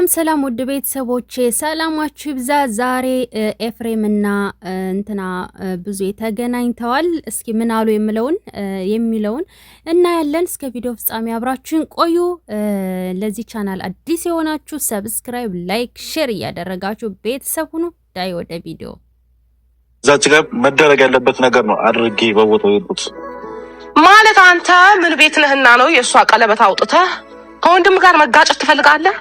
ሰላም ውድ ቤተሰቦቼ ሰላማችሁ ይብዛ። ዛሬ ኤፍሬምና እንትና ብዙ ተገናኝተዋል። እስኪ ምን አሉ የሚለውን እናያለን። እስከ ቪዲዮ ፍጻሜ አብራችሁን ቆዩ። ለዚህ ቻናል አዲስ የሆናችሁ ሰብስክራይብ፣ ላይክ፣ ሼር እያደረጋችሁ ቤተሰብ ሁኑ። ዳይ ወደ ቪዲዮ። ዛች ጋር መደረግ ያለበት ነገር ነው አድርጌ በቦታው ይሉት ማለት አንተ ምን ቤት ነህና ነው የሷ ቀለበት አውጥተህ ከወንድም ጋር መጋጨት ትፈልጋለህ?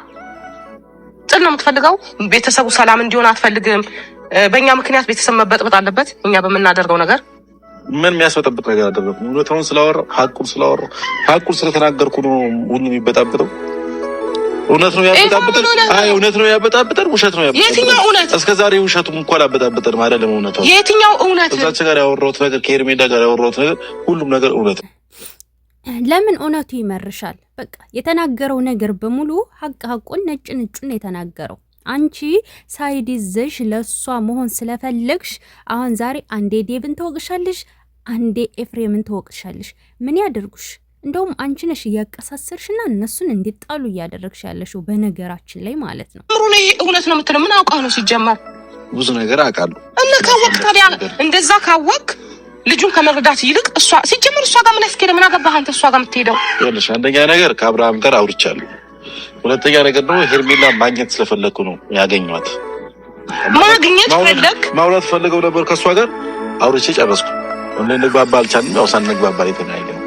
ጥል ነው የምትፈልገው? ቤተሰቡ ሰላም እንዲሆን አትፈልግም? በእኛ ምክንያት ቤተሰብ መበጥበጥ አለበት? እኛ በምናደርገው ነገር ምን የሚያስበጠብጥ ነገር አደረኩ? እውነታውን ስላወራሁ ሀቁን ስለተናገርኩ ነው ሁሉ የሚበጣበጠው። እውነት ነው ያበጣበጠን። አይ እውነት ነው ያበጣበጠን። ውሸት ነው ያበጣበጠን። የትኛው እውነት? እስከዛሬ ውሸቱም እንኳን አበጣበጠን ማለት ነው። እውነታው የትኛው እውነት? እዛች ጋር ያወራሁት ነገር ከሄርሜላ ጋር ያወራሁት ነገር ሁሉም ነገር እውነት ነው። ለምን እውነቱ ይመርሻል? በቃ የተናገረው ነገር በሙሉ ሀቁን ነጭ ንጩን የተናገረው። አንቺ ሳይድ ይዘሽ ለሷ መሆን ስለፈለግሽ አሁን ዛሬ አንዴ ዴቭን ተወቅሻለሽ፣ አንዴ ኤፍሬምን ተወቅሻለሽ። ምን ያደርጉሽ? እንደውም አንቺ ነሽ እያቀሳሰርሽና እነሱን እንዲጣሉ እያደረግሽ ያለሽው በነገራችን ላይ ማለት ነው። ምሩኔ እውነት ነው የምትለው? ምን አውቃ ነው? ሲጀመር ብዙ ነገር አውቃለሁ እና ካወቅ ታዲያ እንደዛ ካወቅ ልጁን ከመረዳት ይልቅ እሷ ሲጀምር እሷ ጋር ምን ያስኬደ? ምን አገባህ አንተ እሷ ጋር የምትሄደው? ይኸውልሽ አንደኛ ነገር ከአብርሃም ጋር አውርቻለሁ። ሁለተኛ ነገር ደግሞ ሄርሜላ ማግኘት ስለፈለኩ ነው ያገኘኋት። ማግኘት ፈለግ? ማውራት ፈልገው ነበር ከእሷ ጋር አውርቼ ጨረስኩ። እንግባባ አልቻልንም። ያው ሳንግባባ የተለያየን።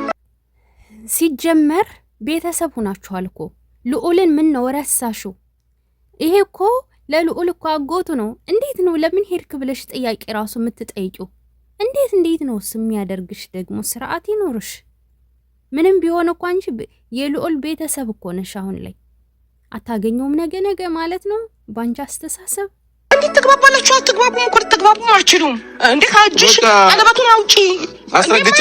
ሲጀመር ቤተሰብ ሁናችኋል እኮ። ልዑልን ምን ነው ረሳሽው? ይሄ እኮ ለልዑል እኮ አጎቱ ነው። እንዴት ነው ለምን ሄድክ ብለሽ ጥያቄ ራሱ የምትጠይቂው? እንዴት ነው የሚያደርግሽ? ደግሞ ስርዓት ይኖርሽ። ምንም ቢሆን እኮ አንቺ የልዑል ቤተሰብ እኮ ነሽ። አሁን ላይ አታገኘውም ነገ ማለት ነው ባንቺ አስተሳሰብ። እንዴት ትግባባላችሁ? አትግባቡም እኮ ልትግባቡም አትችሉም። እንዴ ካጅሽ ቀለበቱን አውጪ አስረግጬ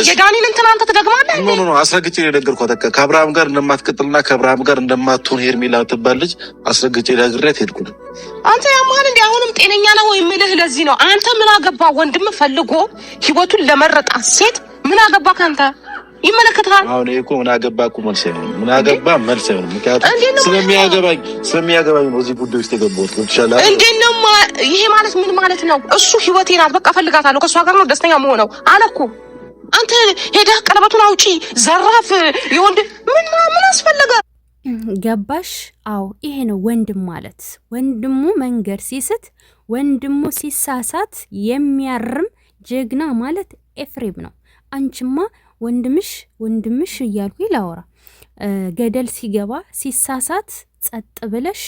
የዳኒን እንትን አንተ ትደግማለህ? ኖ አስረግጬ ነገርኳት። ከአብርሃም ጋር እንደማትቀጥልና ከአብርሃም ጋር እንደማትሆን ሄርሜላ ትባል ልጅ አስረግጬ ነግሬያት ሄድኩ። አንተ ያማን እንዴ አሁንም ጤነኛ ነው ወይ የምልህ ለዚህ ነው። አንተ ምን አገባ? ወንድም ፈልጎ ህይወቱን ለመረጣት ሴት ምን አገባ ካንተ? ይመለከታል። አሁን እኮ ምን አገባ እኮ መልስ ነው። ምን አገባ መልስ ነው። ምክንያቱም ስለሚያገባኝ ነው እዚህ ጉዳይ ውስጥ የገባሁት። ይችላል እንዴ ነው ይሄ ማለት ምን ማለት ነው? እሱ ህይወቴ ናት በቃ ፈልጋታለሁ፣ ከሷ ጋር ነው ደስተኛ መሆነው አለ እኮ። አንተ ሄደህ ቀለበቱን አውጪ ዘራፍ የወንድ ምን አስፈለገ? ገባሽ? አዎ ይሄ ነው ወንድም ማለት። ወንድሙ መንገድ ሲስት፣ ወንድሙ ሲሳሳት የሚያርም ጀግና ማለት ኤፍሬም ነው። አንቺማ ወንድምሽ እያልኩ ላወራ ገደል ሲገባ ሲሳሳት ጸጥ ብለሽ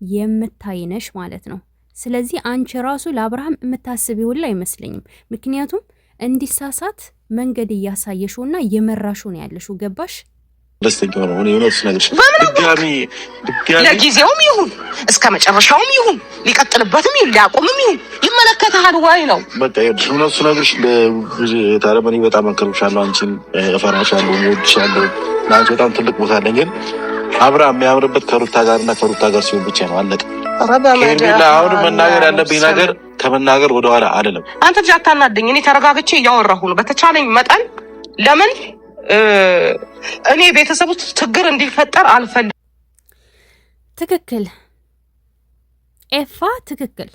የምታይነሽ ማለት ነው። ስለዚህ አንቺ ራሱ ለአብርሃም የምታስቢው ሁላ አይመስለኝም። ምክንያቱም እንዲሳሳት መንገድ እያሳየሽውና እየመራሽው ነው ያለሽው። ገባሽ? ደስተኛ ነው እኔ እውነት ነግርሽ ድጋሚ ለጊዜውም ይሁን እስከ መጨረሻውም ይሁን ሊቀጥልበትም ይሁን ሊያቆምም ይሁን ይመለከታል ወይ ነው በቃ እውነት ነግርሽ። ታረመኒ በጣም አንከርብሻለሁ፣ አንቺን እፈራሻለሁ፣ እወድሻለሁ። ለአንቺ በጣም ትልቅ ቦታ አለኝ። ግን አብርሃም የሚያምርበት ከሩታ ጋርና ከሩታ ጋር ሲሆን ብቻ ነው። አለቀ። አሁን መናገር ያለብኝ ነገር ከመናገር ወደኋላ አይደለም። አንተ ብቻ አታናደኝ። እኔ ተረጋግቼ እያወራሁ ነው በተቻለኝ መጠን። ለምን እኔ ቤተሰብ ውስጥ ችግር እንዲፈጠር አልፈልግም። ትክክል ኤፋ፣ ትክክል።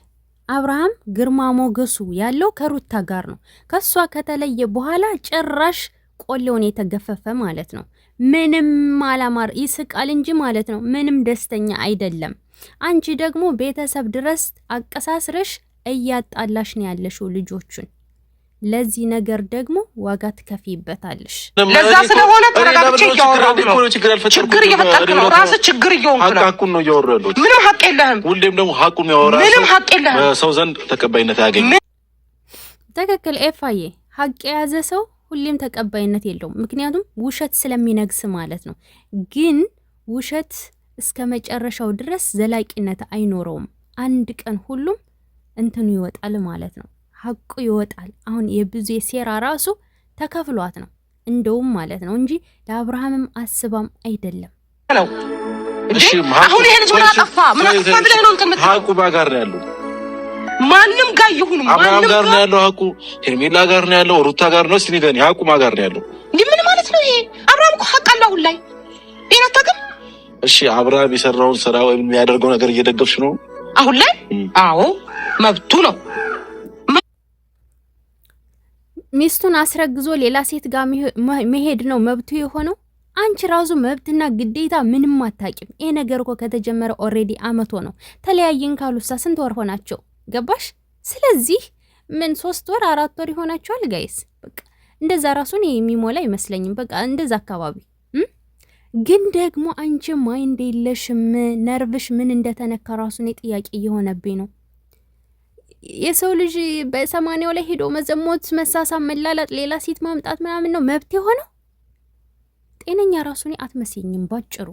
አብርሃም ግርማ ሞገሱ ያለው ከሩታ ጋር ነው። ከሷ ከተለየ በኋላ ጭራሽ ቆሌውን የተገፈፈ ማለት ነው። ምንም አላማር ይስቃል እንጂ ማለት ነው። ምንም ደስተኛ አይደለም። አንቺ ደግሞ ቤተሰብ ድረስ አቀሳስረሽ እያጣላሽ ነው ያለሽው ልጆቹን። ለዚህ ነገር ደግሞ ዋጋ ትከፊበታለሽ። ለዛ ስለሆነ ተረጋግቼ እያወራሁ ነው። ችግር እየፈጠርክ ነው። ራስህ ችግር እየሆንክ ነው። ሀቁን ነው እያወራሁ። ምንም ሀቅ የለህም። ሁሌም ደግሞ ሀቁን ያወራ ምንም ሀቅ የለህም። በሰው ዘንድ ተቀባይነት አያገኝም። ትክክል ኤፋዬ። ሀቅ የያዘ ሰው ሁሌም ተቀባይነት የለውም። ምክንያቱም ውሸት ስለሚነግስ ማለት ነው። ግን ውሸት እስከ መጨረሻው ድረስ ዘላቂነት አይኖረውም። አንድ ቀን ሁሉም እንትኑ ይወጣል ማለት ነው። ሀቁ ይወጣል። አሁን የብዙ የሴራ ራሱ ተከፍሏት ነው እንደውም ማለት ነው እንጂ ለአብርሃምም አስባም አይደለም ነው። አሁን ይሄ ልጅ ምን አጠፋ ብለህ ነው እንትን ሀቁ ጋር ነው ያለው። ማንም ጋር ይሁን አብርሃም ጋር ነው ያለው ሀቁ፣ ሄርሜላ ጋር ነው ያለው፣ ሩታ ጋር ነው። እስቲ ንገረኝ ሀቁ ጋር ነው ያለው። እንዴ ምን ማለት ነው ይሄ? አብርሃም እኮ ሀቅ አለው አሁን ላይ። ይሄን አታውቅም? እሺ አብርሃም የሰራውን ስራ ወይም የሚያደርገው ነገር እየደገፍሽ ነው አሁን ላይ? አዎ መብቱ ነው። ሚስቱን አስረግዞ ሌላ ሴት ጋር መሄድ ነው መብቱ የሆነው። አንቺ ራሱ መብትና ግዴታ ምንም አታቂም። ይሄ ነገር እኮ ከተጀመረ ኦሬዲ አመቶ ነው። ተለያየን ካሉሳ ስንት ወር ሆናቸው? ገባሽ? ስለዚህ ምን 3 ወር 4 ወር ይሆናቸዋል ጋይስ። በቃ እንደዛ ራሱን የሚሞላ አይመስለኝም። በቃ እንደዛ አካባቢ ግን ደግሞ አንቺ ማይንድ የለሽም። ነርቭሽ ምን እንደተነካ ራሱን ጥያቄ እየሆነብኝ ነው። የሰው ልጅ በ80 ላይ ሄዶ መዘሞት፣ መሳሳም፣ መላላጥ፣ ሌላ ሴት ማምጣት ምናምን ነው መብት የሆነው። ጤነኛ ራሱን አትመስኝም ባጭሩ።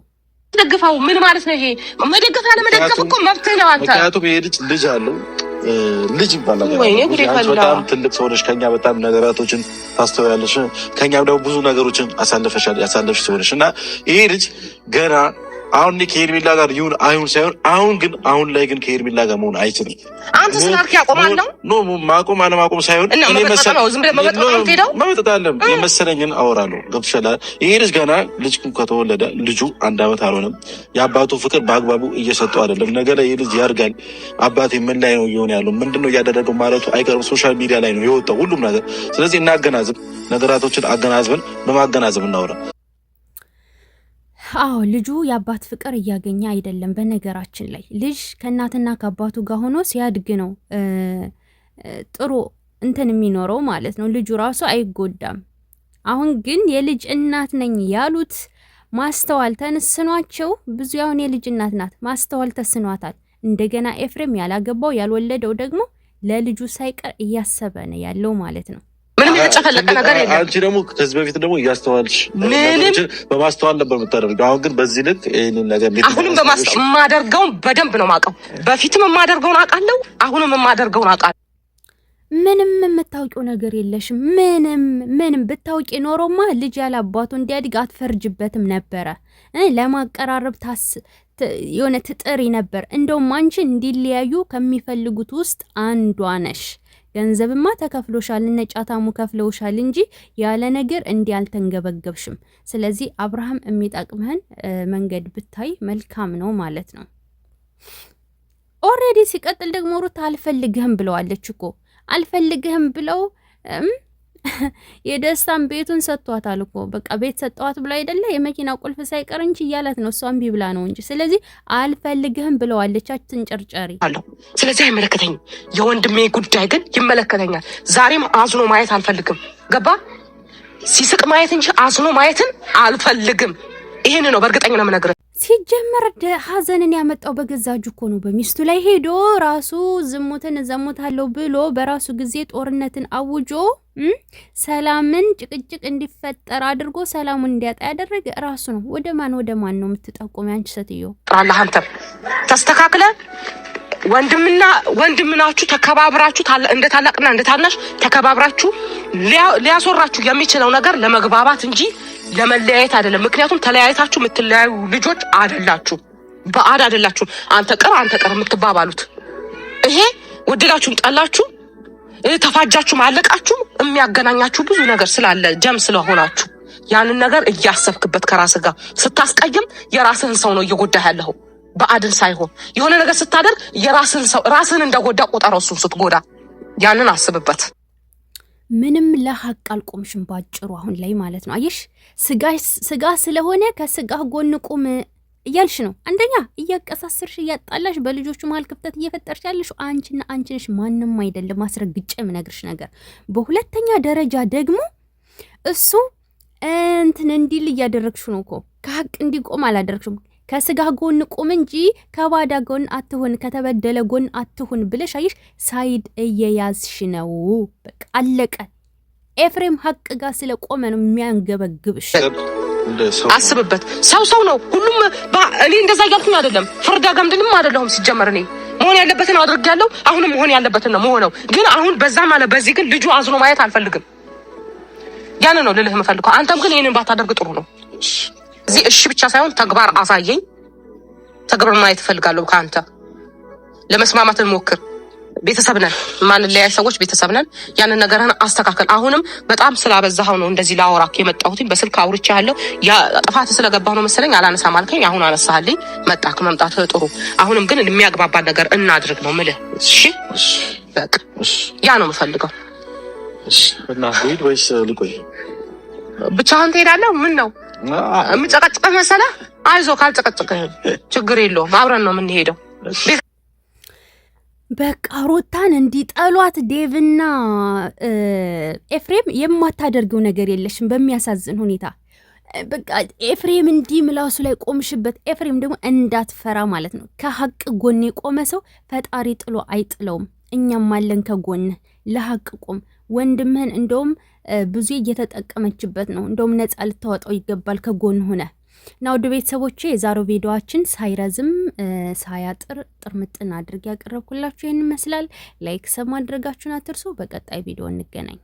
ደግፋው ምን ማለት ነው ይሄ? መደገፍ ያለ መደገፍ እኮ መብት ነው። አንተ ምክንያቱም ይሄ ልጅ አለው ልጅ ይባላል። በጣም ትልቅ ሰው ነሽ። ከኛ በጣም ነገራቶችን ታስተውያለሽ። ከኛም ደግሞ ብዙ ነገሮችን ያሳለፍሽ ሰው ነሽ እና ይሄ ልጅ ገና አሁን ከሄርሜላ ጋር ይሁን አይሁን ሳይሆን አሁን ላይ ግን ከሄርሜላ ጋር መሆን አይችልም። አንተ ስላልክ ያቆማለሁ ኖ ማቆም አለማቆም ሳይሆን እኔ መመጠጣለም የመሰለኝን አወራለሁ። ገብቶሻል? ይሄ ልጅ ገና ልጅ ከተወለደ ልጁ 1 አመት አልሆነም። የአባቱ ፍቅር በአግባቡ እየሰጠው አይደለም። ነገ ላይ ይሄ ልጅ ያድጋል። አባቴ ምን ላይ ነው እየሆነ ያለው ምንድነው እያደረገው ማለቱ አይቀርም። ሶሻል ሚዲያ ላይ ነው የወጣው ሁሉም ነገር። ስለዚህ እናገናዝብ፣ ነገራቶችን አገናዝበን በማገናዘብ እናወራ። አዎ ልጁ የአባት ፍቅር እያገኘ አይደለም። በነገራችን ላይ ልጅ ከእናትና ከአባቱ ጋር ሆኖ ሲያድግ ነው ጥሩ እንትን የሚኖረው ማለት ነው። ልጁ ራሱ አይጎዳም። አሁን ግን የልጅ እናት ነኝ ያሉት ማስተዋል ተንስኗቸው ብዙ ያሁን የልጅ እናት ናት ማስተዋል ተስኗታል። እንደገና ኤፍሬም ያላገባው ያልወለደው ደግሞ ለልጁ ሳይቀር እያሰበ ነው ያለው ማለት ነው። ምንም የተጨፈለቀ ነገር የለም። አንቺ ደግሞ ከዚህ በፊት ደግሞ እያስተዋልሽ በማስተዋል ነበር የምታደርገው። አሁን ግን በዚህ ልክ ይሄንን ነገር አሁንም የማደርገውን በደንብ ነው የማውቀው። በፊትም የማደርገውን አውቃለሁ፣ አሁንም የማደርገውን አውቃለሁ። ምንም የምታውቂው ነገር የለሽም። ምንም ብታውቂ ኖሮማ ልጅ ያለ አባቱ እንዲያድግ አትፈርጅበትም ነበረ። ለማቀራረብ የሆነ ትጥሪ ነበር። እንደውም አንቺ እንዲለያዩ ከሚፈልጉት ውስጥ አንዷ ነሽ። ገንዘብማ ተከፍሎሻል፣ ነጫታሙ ከፍለውሻል እንጂ ያለ ነገር እንዲህ አልተንገበገብሽም። ስለዚህ አብርሃም የሚጠቅምህን መንገድ ብታይ መልካም ነው ማለት ነው። ኦሬዲ ሲቀጥል ደግሞ ሩት አልፈልግህም ብለዋለች እኮ። አልፈልግህም ብለው የደስታን ቤቱን ሰጥቷታል እኮ። በቃ ቤት ሰጠዋት ብላ አይደለ የመኪና ቁልፍ ሳይቀር እንጂ እያላት ነው። እሷም ቢብላ ነው እንጂ። ስለዚህ አልፈልግህም ብለዋለች። አትንጨርጨሪ አለው። ስለዚህ አይመለከተኝም። የወንድሜ ጉዳይ ግን ይመለከተኛል። ዛሬም አዝኖ ማየት አልፈልግም። ገባ? ሲስቅ ማየት እንጂ አዝኖ ማየትን አልፈልግም። ይሄን ነው በእርግጠኛ ነው የምነግርህ። ሲጀመር ሀዘንን ያመጣው በገዛ እጁ እኮ ነው። በሚስቱ ላይ ሄዶ ራሱ ዝሙትን እዘሙታለሁ ብሎ በራሱ ጊዜ ጦርነትን አውጆ ሰላምን ጭቅጭቅ እንዲፈጠር አድርጎ ሰላሙን እንዲያጣ ያደረገ ራሱ ነው። ወደ ማን ነው የምትጠቆሚ አንቺ ሴትዮ? አላህ አንተ ተስተካክለ ወንድምናችሁ ተከባብራችሁ እንደ ታላቅና እንደ ታናሽ ተከባብራችሁ ሊያስወራችሁ የሚችለው ነገር ለመግባባት እንጂ ለመለያየት አይደለም። ምክንያቱም ተለያይታችሁ የምትለያዩ ልጆች አይደላችሁ፣ በአድ አይደላችሁ። አንተ ቀር የምትባባሉት ይሄ ወደዳችሁም ጠላችሁ ተፋጃችሁ ማለቃችሁ የሚያገናኛችሁ ብዙ ነገር ስላለ ጀም ስለሆናችሁ ያንን ነገር እያሰብክበት ከራስህ ጋር ስታስቀይም የራስህን ሰው ነው እየጎዳህ ያለኸው፣ በአድን ሳይሆን የሆነ ነገር ስታደርግ የራስህን ሰው ራስህን እንደጎዳ ቆጠረው። እሱን ስትጎዳ ያንን አስብበት። ምንም ለሀቅ አልቆምሽም ባጭሩ አሁን ላይ ማለት ነው። አየሽ ስጋ ስለሆነ ከስጋ ጎን ቁም እያልሽ ነው። አንደኛ እያቀሳሰርሽ እያጣላሽ በልጆቹ መሀል ክፍተት እየፈጠርሽ ያለሽ አንቺና አንቺ ነሽ፣ ማንም አይደለም። አስረግጬ የምነግርሽ ነገር። በሁለተኛ ደረጃ ደግሞ እሱ እንዲል እያደረግሽ ነው እኮ ከሀቅ እንዲቆም አላደረግሽም። ከስጋ ጎን ቁም እንጂ ከባዳ ጎን አትሁን፣ ከተበደለ ጎን አትሁን ብለሽ አየሽ ሳይድ እየያዝሽ ነው። በቃ አለቀ። ኤፍሬም ሀቅ ጋር ስለቆመ ነው የሚያንገበግብሽ። አስብበት። ሰው ነው ሁሉም። እኔ እንደዛ እያልኩኝ አይደለም፣ ፍርዳ ገምድልም አይደለሁም። ሲጀመር እኔ መሆን ያለበትን አድርጌያለሁ። አሁንም መሆን ያለበትን ነው መሆነው። ግን አሁን በዛ ማለት በዚህ ግን ልጁ አዝኖ ማየት አልፈልግም። ያን ነው ልልህ የምፈልገው። አንተም ግን ይሄንን ባታደርግ ጥሩ ነው። እዚህ እሺ ብቻ ሳይሆን ተግባር አሳየኝ። ተግባር ማየት እፈልጋለሁ። ከአንተ ለመስማማት እንሞክር። ቤተሰብ ነን፣ ማንለያይ ሰዎች ቤተሰብ ነን። ያንን ነገርህን አስተካከል። አሁንም በጣም ስላበዛኸው ነው እንደዚህ ላወራክ የመጣሁትኝ። በስልክ አውርቼ ያለው ያ ጥፋት ስለገባህ ነው መሰለኝ አላነሳም አልከኝ። አሁን አነሳህልኝ። መምጣትህ ጥሩ። አሁንም ግን የሚያግባባን ነገር እናድርግ ነው የምልህ። እሺ በቃ ያ ነው የምፈልገው። እሺ እና ሄድ ወይስ ልቆይ? ብቻህን ትሄዳለህ? ምን ነው የምጨቀጭቅህ መሰለህ? አይዞህ፣ ካልጨቀጭቅህ ችግር የለውም። አብረን ነው የምንሄደው። በቃ ሩታን እንዲጠሏት ዴቭና ኤፍሬም የማታደርገው ነገር የለሽም። በሚያሳዝን ሁኔታ በቃ ኤፍሬም እንዲህ ምላሱ ላይ ቆምሽበት። ኤፍሬም ደግሞ እንዳትፈራ ማለት ነው። ከሀቅ ጎን የቆመ ሰው ፈጣሪ ጥሎ አይጥለውም። እኛም አለን ከጎንህ። ለሀቅ ቁም። ወንድምህን እንደውም ብዙ እየተጠቀመችበት ነው። እንደውም ነፃ ልታወጣው ይገባል ከጎን ሆነ እና ውድ ቤተሰቦቼ የዛሬው ቪዲዮአችን ሳይረዝም ሳያጥር ጥርምጥን አድርጌ ያቀረብኩላችሁ ይህን ይመስላል። ላይክ ሰብ ማድረጋችሁን አትርሱ። በቀጣይ ቪዲዮ እንገናኝ።